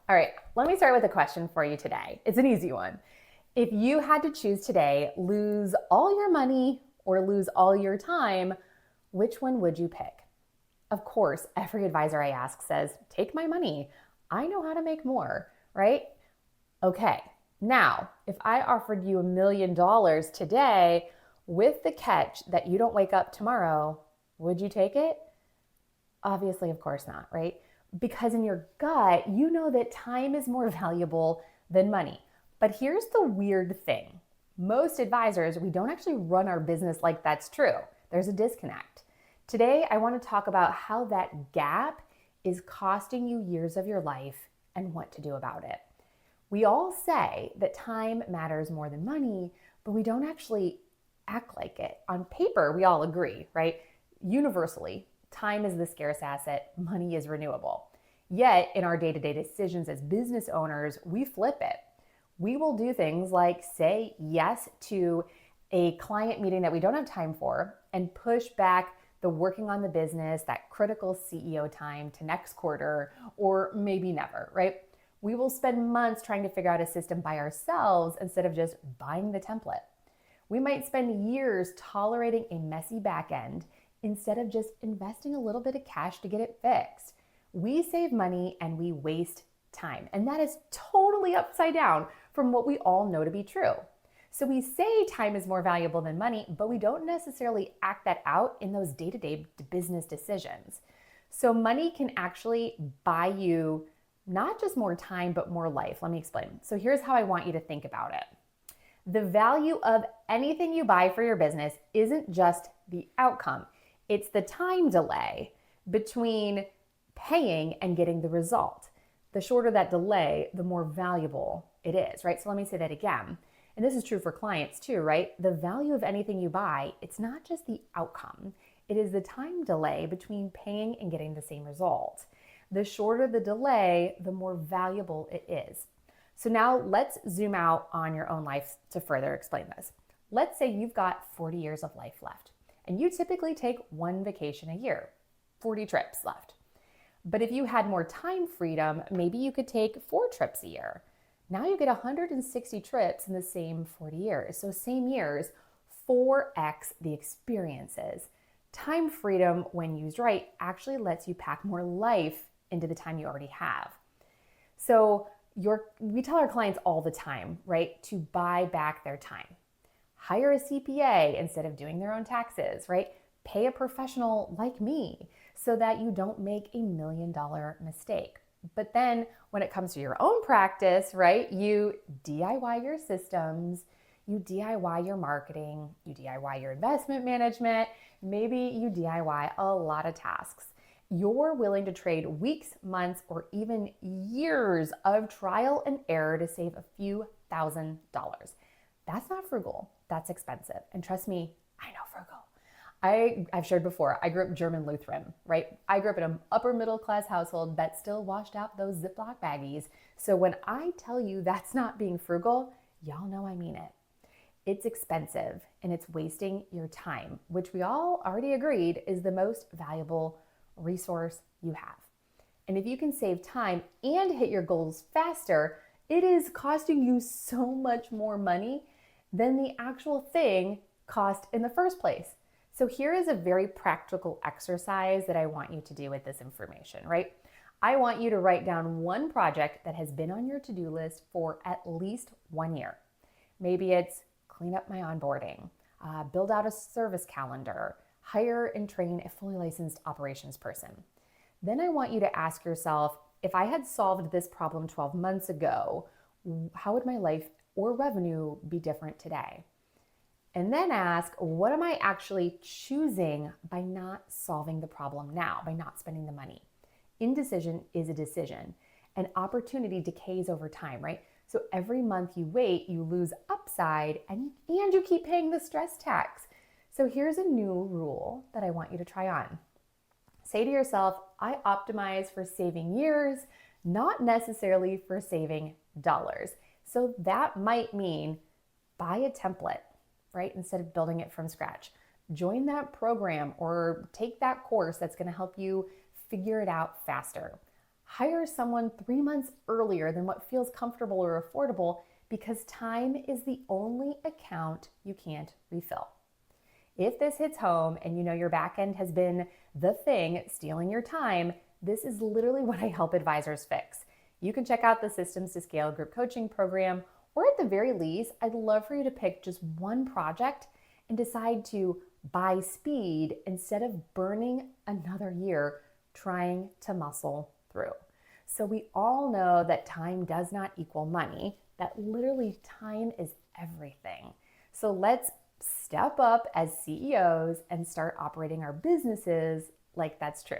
All right, let me start with a question for you today. It's an easy one. If you had to choose today, lose all your money or lose all your time, which one would you pick? Of course, every advisor I ask says, take my money. I know how to make more, right? Okay, now, if I offered you $1 million today with the catch that you don't wake up tomorrow, would you take it? Obviously, of course not, right? Because in your gut, you know that time is more valuable than money. But here's the weird thing: most advisors, we don't actually run our business like that's true. There's a disconnect. Today, I want to talk about how that gap is costing you years of your life and what to do about it. We all say that time matters more than money, but we don't actually act like it. On paper, we all agree, right? Universally, time is the scarce asset, money is renewable. Yet, in our day to day decisions as business owners, we flip it. We will do things like say yes to a client meeting that we don't have time for and push back the working on the business, that critical CEO time, to next quarter or maybe never, right? We will spend months trying to figure out a system by ourselves instead of just buying the template. We might spend years tolerating a messy back end instead of just investing a little bit of cash to get it fixed. We save money and we waste time. And that is totally upside down from what we all know to be true. So we say time is more valuable than money, but we don't necessarily act that out in those day-to-day business decisions. So money can actually buy you not just more time, but more life. Let me explain. So here's how I want you to think about it. The value of anything you buy for your business isn't just the outcome, it's the time delay between paying and getting the result. The shorter that delay, the more valuable it is, right? So let me say that again. And this is true for clients too, right? The value of anything you buy, it's not just the outcome, it is the time delay between paying and getting the same result. The shorter the delay, the more valuable it is. So now let's zoom out on your own life to further explain this. Let's say you've got 40 years of life left, and you typically take one vacation a year, 40 trips left. But if you had more time freedom, maybe you could take 4 trips a year. Now you get 160 trips in the same 40 years. So same years, 4x the experiences. Time freedom, when used right, actually lets you pack more life into the time you already have. So we tell our clients all the time, right, to buy back their time. Hire a CPA instead of doing their own taxes, right? Pay a professional like me so that you don't make $1 million mistake. But then when it comes to your own practice, right, you DIY your systems, you DIY your marketing, you DIY your investment management, maybe you DIY a lot of tasks. You're willing to trade weeks, months, or even years of trial and error to save a few $1,000s. That's not frugal, that's expensive. And trust me, I know frugal. I've shared before, I grew up German Lutheran, right? I grew up in an upper middle class household that still washed out those Ziploc baggies. So when I tell you that's not being frugal, y'all know I mean it. It's expensive and it's wasting your time, which we all already agreed is the most valuable resource you have. And if you can save time and hit your goals faster, it is costing you so much more money than the actual thing cost in the first place. So here is a very practical exercise that I want you to do with this information, right? I want you to write down one project that has been on your to-do list for at least 1 year. Maybe it's clean up my onboarding, build out a service calendar, hire and train a fully licensed operations person. Then I want you to ask yourself, if I had solved this problem 12 months ago, how would my life or revenue be different today? And then ask, what am I actually choosing by not solving the problem now, by not spending the money? Indecision is a decision, and opportunity decays over time, right? So every month you wait, you lose upside and you keep paying the stress tax. So here's a new rule that I want you to try on. Say to yourself, I optimize for saving years, not necessarily for saving dollars. So that might mean buy a template, right? Instead of building it from scratch. Join that program or take that course that's going to help you figure it out faster. Hire someone 3 months earlier than what feels comfortable or affordable because time is the only account you can't refill. If this hits home and you know your back end has been the thing stealing your time, this is literally what I help advisors fix. You can check out the Systems to Scale group coaching program, or at the very least, I'd love for you to pick just one project and decide to buy speed instead of burning another year trying to muscle through. So we all know that time does not equal money, that literally time is everything. So let's step up as CEOs and start operating our businesses like that's true.